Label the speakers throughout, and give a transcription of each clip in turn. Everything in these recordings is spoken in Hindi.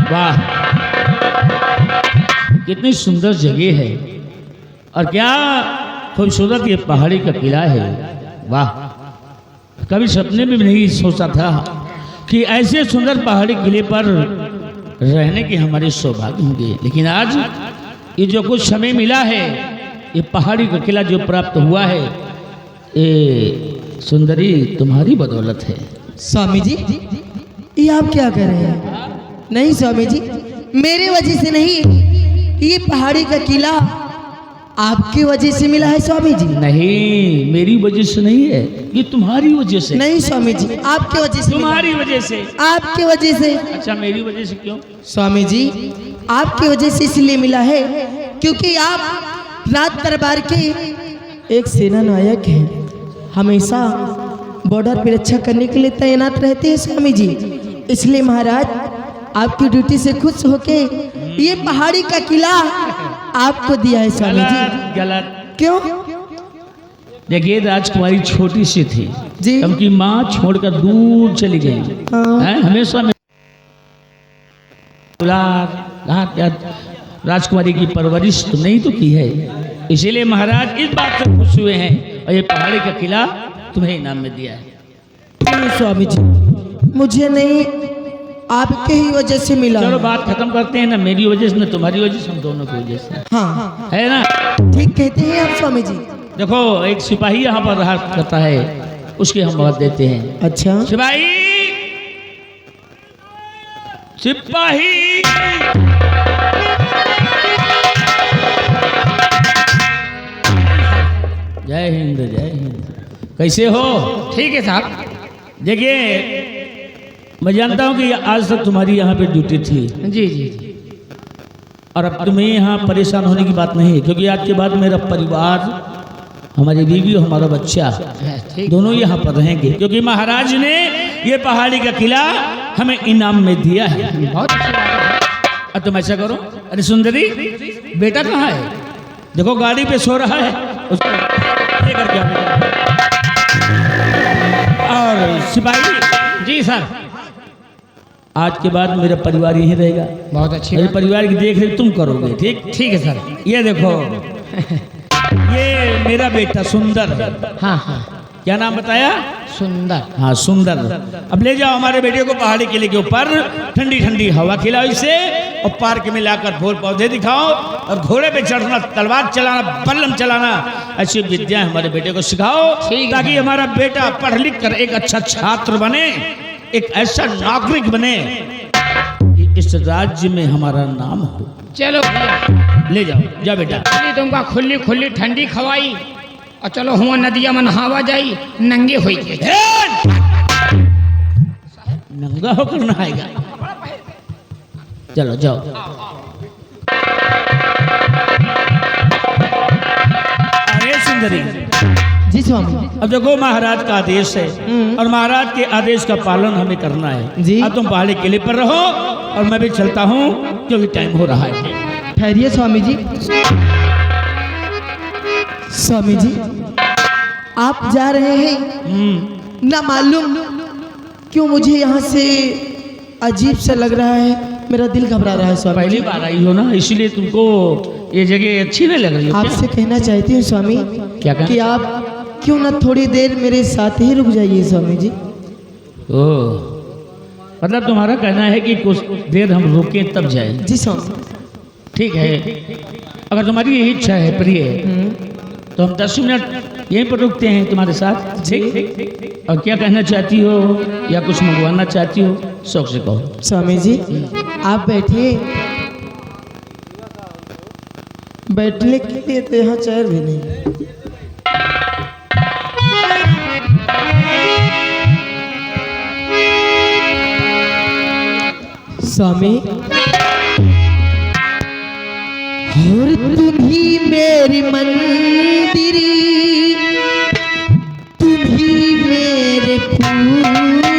Speaker 1: वाह, कितनी सुंदर जगह है और क्या खूबसूरत ये पहाड़ी का किला है। वाह, कभी सपने में भी नहीं सोचा था कि ऐसे सुंदर पहाड़ी किले पर रहने के हमारे सौभाग्य होंगे, लेकिन आज ये जो कुछ समय मिला है, ये पहाड़ी का किला जो प्राप्त हुआ है, ये सुंदरी तुम्हारी बदौलत है।
Speaker 2: स्वामी जी, ये आप क्या कर रहे हैं? नहीं स्वामी जी, मेरे वजह से नहीं, ये पहाड़ी का किला आपकी वजह से मिला है स्वामी जी।
Speaker 1: नहीं, मेरी वजह से नहीं है, ये तुम्हारी वजह से।
Speaker 2: नहीं स्वामी जी, आपके वजह से।
Speaker 1: तुम्हारी वजह से।
Speaker 2: आपके वजह से।
Speaker 1: अच्छा, मेरी वजह से क्यों?
Speaker 2: स्वामी जी, आपकी वजह से इसलिए मिला है क्योंकि आप राज दरबार के एक सेना नायक हैं, हमेशा बॉर्डर पर रक्षा करने के लिए तैनात रहते हैं स्वामी जी। इसलिए महाराज आपकी ड्यूटी से खुश होके ये पहाड़ी का किला आपको दिया है स्वामी जी।
Speaker 1: गलत।
Speaker 2: क्यों?
Speaker 1: देखिए, राजकुमारी छोटी सी थी
Speaker 2: जी,
Speaker 1: उनकी माँ छोड़कर दूर चली गई।
Speaker 2: हाँ।
Speaker 1: हमेशा राजकुमारी की परवरिश तो नहीं तो की है, इसीलिए महाराज इस बात से खुश हुए हैं और ये पहाड़ी का किला तुम्हें इनाम में दिया है।
Speaker 2: नहीं स्वामी जी, मुझे नहीं, आपके ही वजह से मिला।
Speaker 1: चलो बात खत्म करते हैं ना, मेरी वजह से ना तुम्हारी वजह से, हम दोनों की वजह से,
Speaker 2: हाँ
Speaker 1: है ना?
Speaker 2: ठीक कहते हैं आप स्वामी जी।
Speaker 1: देखो, एक सिपाही यहाँ पर रहा करता है, उसकी हम बात देते हैं।
Speaker 2: अच्छा
Speaker 1: सिपाही, सिपाही, जय हिंद, जय हिंद। कैसे हो?
Speaker 3: ठीक है साहब।
Speaker 1: देखिए, मैं जानता हूँ कि आज तक तुम्हारी यहाँ पे ड्यूटी थी,
Speaker 3: जी जी जी।
Speaker 1: और अब तुम्हें यहाँ परेशान होने की बात नहीं है, क्योंकि आज के बाद मेरा परिवार, हमारी बीवी और हमारा बच्चा
Speaker 3: ठीक।
Speaker 1: दोनों यहाँ पर रहेंगे, क्योंकि महाराज ने ये पहाड़ी का किला हमें इनाम में दिया है।
Speaker 3: बहुत अच्छी बात है।
Speaker 1: अब तुम ऐसा करो, अरे सुंदरी, बेटा कहाँ है? देखो गाड़ी पे सो रहा है, उसको लेकर के आओ। और सिपाही
Speaker 3: जी सर।
Speaker 1: आज के बाद मेरा परिवार यहीं रहेगा,
Speaker 3: बहुत अच्छी
Speaker 1: मेरे
Speaker 3: बात।
Speaker 1: परिवार की देख रेख तुम करोगे, ठीक?
Speaker 3: ठीक है सर।
Speaker 1: ये देखो, ये मेरा बेटा सुंदर है।
Speaker 3: हाँ हाँ,
Speaker 1: क्या नाम बताया?
Speaker 3: सुंदर।
Speaker 1: हाँ, सुंदर। अब ले जाओ हमारे बेटे को पहाड़ी किले के ऊपर, ठंडी ठंडी हवा खिलाओ इसे, और पार्क में लाकर फूल पौधे दिखाओ, और घोड़े पे चढ़ना, तलवार चलाना, बल्लम चलाना, ऐसी विद्या हमारे बेटे को सिखाओ,
Speaker 3: ठीक है।
Speaker 1: ताकि हमारा बेटा पढ़ लिख कर एक अच्छा छात्र बने, एक ऐसा नागरिक बने कि इस राज्य में हमारा नाम हो।
Speaker 3: चलो भैया,
Speaker 1: ले जाओ, जा बेटा।
Speaker 3: तुमका खुली खुली ठंडी खवाई, और चलो हुआ नदिया में नहावा जाई, नंगे हुई के।
Speaker 1: नंगा होकर नहाएगा? चलो जाओ। अरे सुंदरी,
Speaker 2: जी स्वामी।
Speaker 1: अब देखो, महाराज का आदेश है और महाराज के आदेश का पालन हमें करना है
Speaker 2: जी।
Speaker 1: अब तुम पहाड़ी किले पर रहो और मैं भी चलता हूँ, क्योंकि टाइम हो रहा है।
Speaker 2: ठहरिए स्वामी जी। स्वामी जी, आप जा रहे हैं, ना मालूम क्यों मुझे यहाँ से अजीब सा लग रहा है, मेरा दिल घबरा रहा है स्वामी।
Speaker 1: पहली बार आई हो ना, इसलिए तुमको ये जगह अच्छी नहीं लग रही है?
Speaker 2: आपसे कहना चाहती हूँ स्वामी,
Speaker 1: क्या कहना?
Speaker 2: कि आप क्यों ना थोड़ी देर मेरे साथ ही रुक जाइए स्वामी जी।
Speaker 1: ओह, मतलब तुम्हारा कहना है कि कुछ देर हम रुकें तब जाए?
Speaker 2: जी स्वामी।
Speaker 1: ठीक है, अगर तुम्हारी यही इच्छा है प्रिय, तो हम 10 मिनट यहीं पर रुकते हैं तुम्हारे साथ, ठीक? और क्या कहना चाहती हो या कुछ मंगवाना चाहती हो, शौक से कहो।
Speaker 2: स्वामी जी, आप बैठिए, बैठने के लिए तो यहाँ चेयर भी नहीं। स्वामी, और तुम ही मेरी मंदिर, तुम ही मेरे पूजा,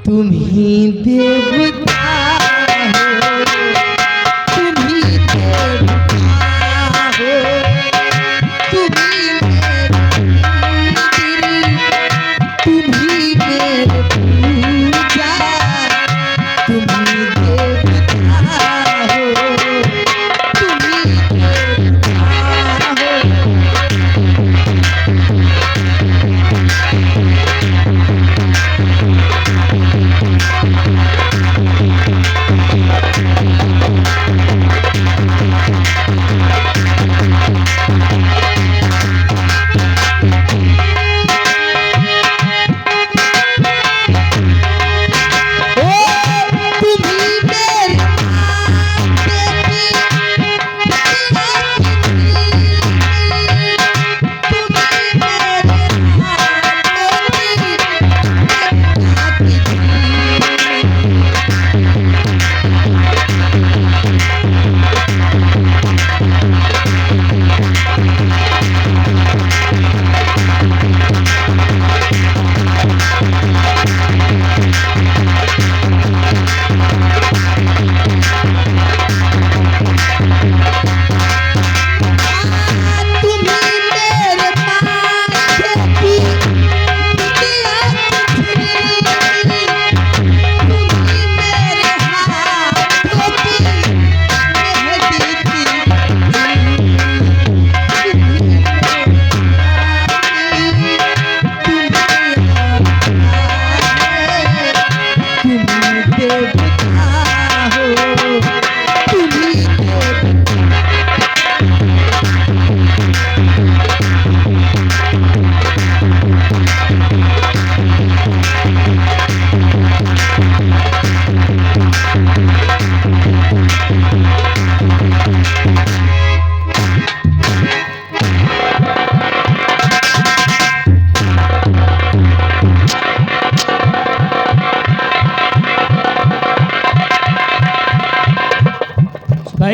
Speaker 2: तुम ही देवता हो, तुम ही देवता हो, तुम ही मेरे मंदिर, तुम ही मेरे पूजा,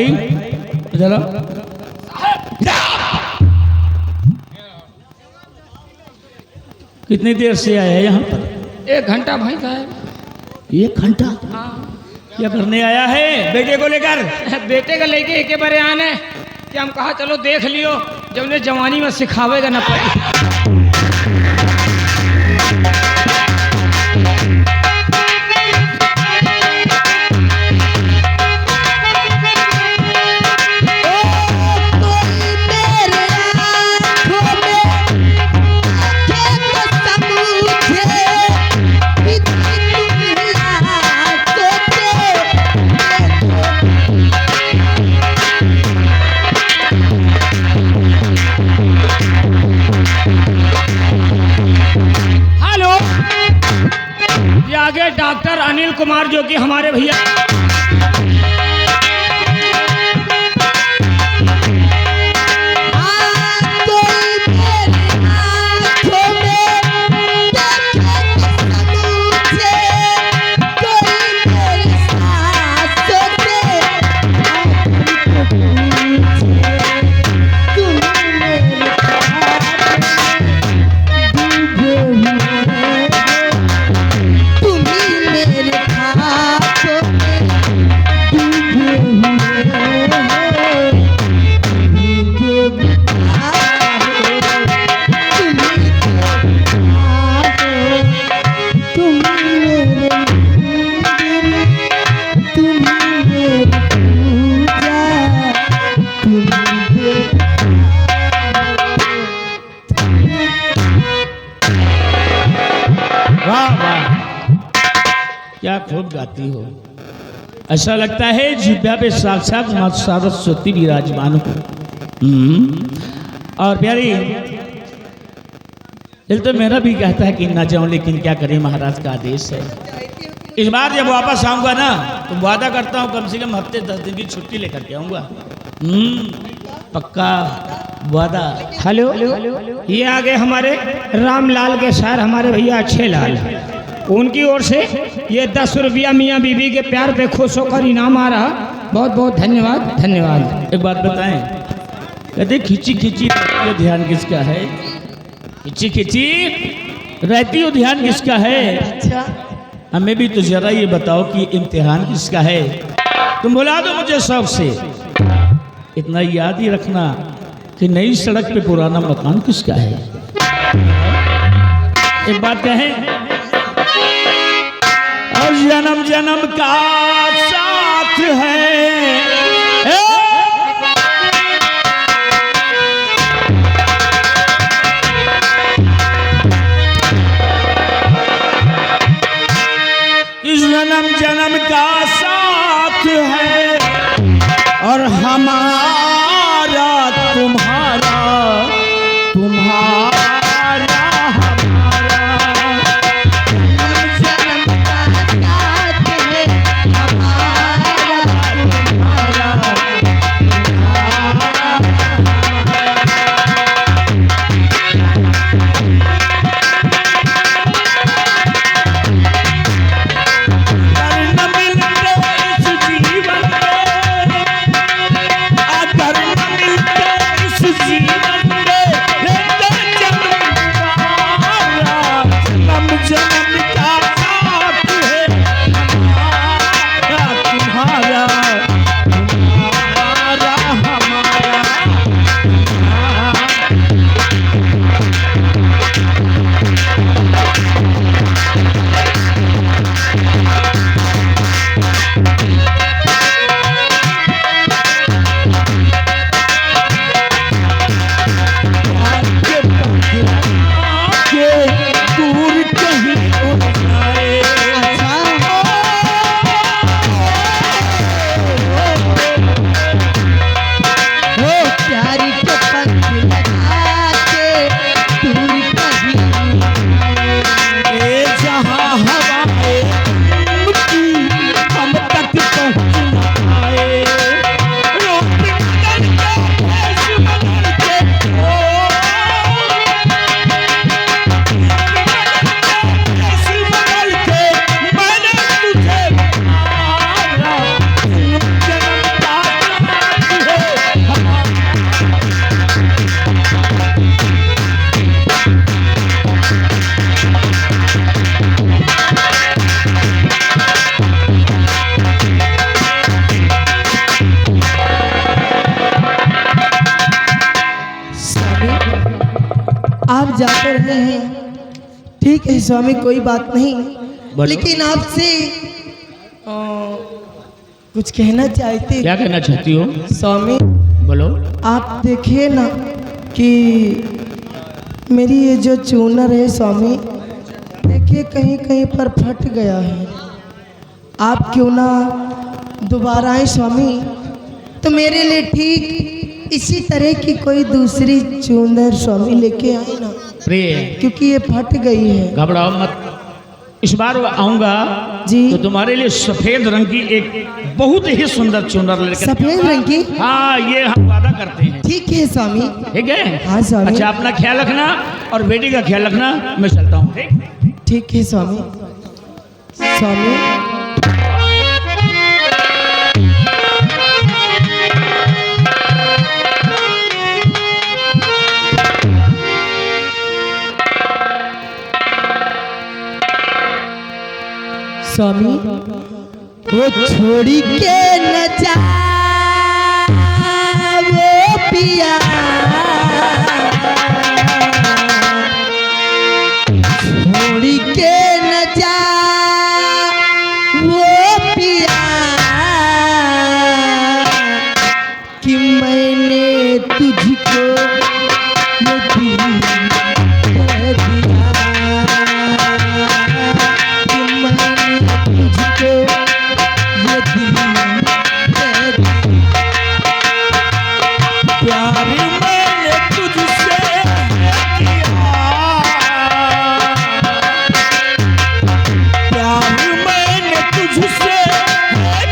Speaker 1: भाई इधर आओ। कितनी देर से आया है यहाँ पर?
Speaker 3: 1 घंटा भाई साहब।
Speaker 1: 1 घंटा?
Speaker 3: हाँ
Speaker 1: क्या करने आया है बेटे को लेकर?
Speaker 3: बेटे का लेके एक बारे आने कि हम कहा चलो देख लियो जब उन्हें जवानी में सिखावेगा ना पड़े। आगे डॉक्टर अनिल कुमार जो कि हमारे भैया क्या खूब गाती हो। ऐसा लगता है जिब्या पे साक्षात मां सरस्वती विराजमान हो। और प्यारी दिल तो मेरा भी कहता है कि ना जाऊं, लेकिन क्या करें महाराज का आदेश है। इस बार जब वापस आऊंगा ना तो वादा करता हूं कम से कम हफ्ते 10 दिन की छुट्टी लेकर के आऊंगा। पक्का वादा। हेलो ये आगे हमारे रामलाल के सर हमारे भैया अच्छे लाल, उनकी ओर से ये 10 रुपया मियाँ बीबी के प्यार पे खुश होकर इनाम आ रहा। बहुत बहुत धन्यवाद धन्यवाद।
Speaker 1: एक बात बताएं, कहते खिंची खिंची रहती हो ध्यान किसका है? खिंची खिंची रहती हो ध्यान किसका है?
Speaker 2: अच्छा
Speaker 1: हमें भी तो जरा ये बताओ कि इम्तिहान किसका है? तुम बुला दो मुझे शौक से। इतना याद ही रखना कि नई सड़क पे पुराना मकान किसका है। एक बात कहें, और जन्म जन्म का साथ है। इस जन्म जन्म का साथ है और हमारा तुम्हारा तुम्हारा
Speaker 2: जाते रहे हैं, ठीक है स्वामी, कोई बात नहीं,
Speaker 1: बोलो।
Speaker 2: लेकिन आपसे कुछ कहना चाहते।
Speaker 1: क्या कहना चाहती हो?
Speaker 2: स्वामी
Speaker 1: बोलो।
Speaker 2: आप देखिए ना कि मेरी ये जो चूनर है स्वामी, देखिए कहीं कहीं पर फट गया है। आप क्यों ना दोबारा आए स्वामी, तो मेरे लिए ठीक इसी तरह की कोई दूसरी चूनर स्वामी लेके आए ना,
Speaker 1: प्रिय
Speaker 2: क्योंकि ये फट गई है।
Speaker 1: घबराओ मत, इस बार आऊंगा
Speaker 2: जी।
Speaker 1: तो तुम्हारे लिए सफेद रंग की एक बहुत ही सुंदर चुनर लेकर
Speaker 2: सफेद रंग की?
Speaker 1: हाँ, ये हम वादा करते हैं।
Speaker 2: ठीक है स्वामी।
Speaker 1: ठीक है?
Speaker 2: हाँ स्वामी।
Speaker 1: अच्छा, अपना ख्याल रखना और बेटी का ख्याल रखना। मैं चलता हूँ। ठीक?
Speaker 2: ठीक है स्वामी। स्वामी स्वामी वो छोड़ी के न जा वो पिया, छोड़ी के न जा वो पिया, कि मैंने तुझको ये दिल दे दिया, कि मैंने तुझको ये दिल दे दिया। प्यार मैंने तुझसे किया, प्यार मैंने तुझसे किया,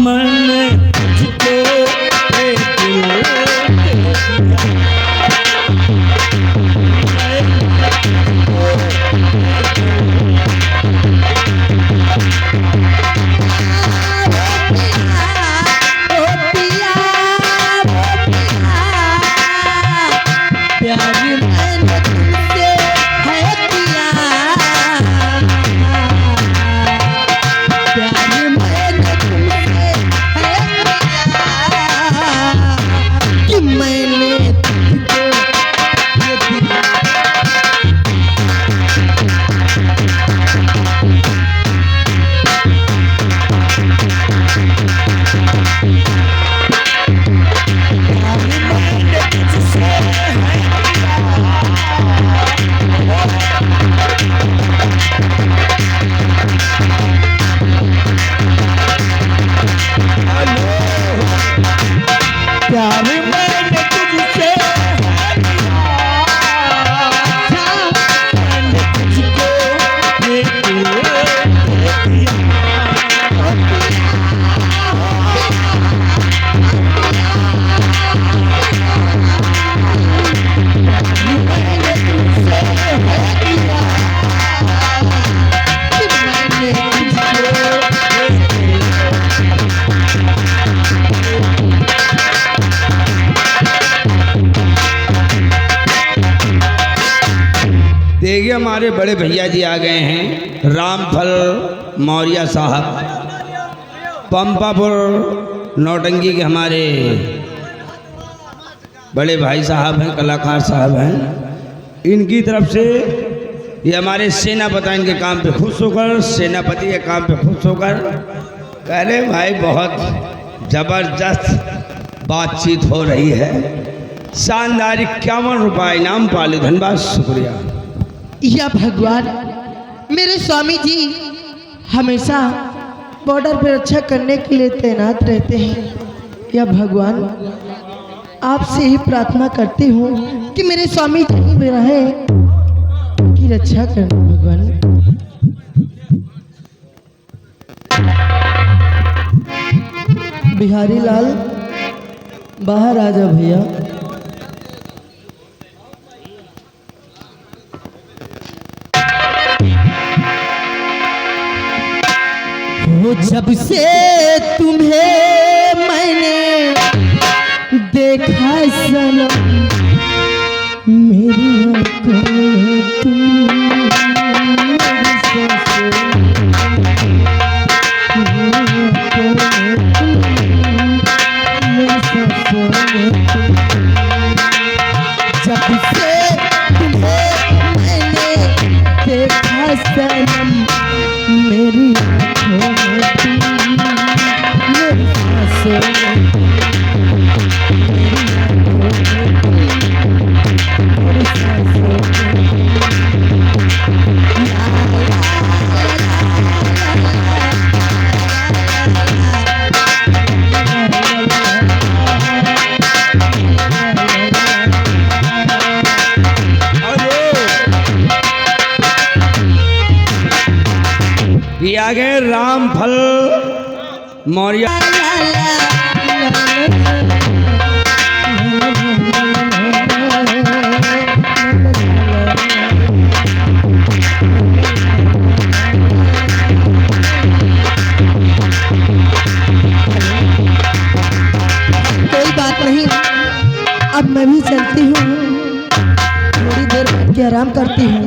Speaker 1: मैंने तुझको एक दिल दे दिया।
Speaker 2: ओ पिया, ओ पिया, प्यार मैंने तुझसे है किया, प्यार मैंने तुझसे है किया, कि मैंने तुझको ये दिल प्यार मैंने तुझसे
Speaker 1: मैंने तुझको एक दिल दे दिया।
Speaker 4: देखिए हमारे बड़े भैया जी आ गए हैं, रामफल मौर्य साहब, पंपापुर नौटंकी के हमारे बड़े भाई साहब हैं, कलाकार साहब हैं। इनकी तरफ से ये हमारे सेनापति इनके काम पे खुश होकर, सेनापति के काम पे खुश होकर कह रहे भाई बहुत ज़बरदस्त बातचीत हो रही है, शानदार 51 रुपये इनाम पाले, धन्यवाद, शुक्रिया।
Speaker 2: या भगवान, मेरे स्वामी जी हमेशा बॉर्डर पर रक्षा करने के लिए तैनात रहते हैं। या भगवान, आपसे ही प्रार्थना करती हूँ कि मेरे स्वामी जी में रहे की रक्षा करना भगवान। बिहारी लाल बाहर आ जाओ भैया। वो जब से तुम्हें मैंने देखा सनम, मेरी आंखों में तुम मेरी सांसों में, मेरी आंखों में तुम, मेरी सांसों में तुम, सनम मेरी आँखों में थी, मेरी सांसों में, मेरी आँखों में थी, मेरी सांसों
Speaker 4: ये आगे रामफल मौर्य।
Speaker 2: कोई बात नहीं, अब मैं भी चलती हूँ, थोड़ी देर बैठ के आराम करती हूँ।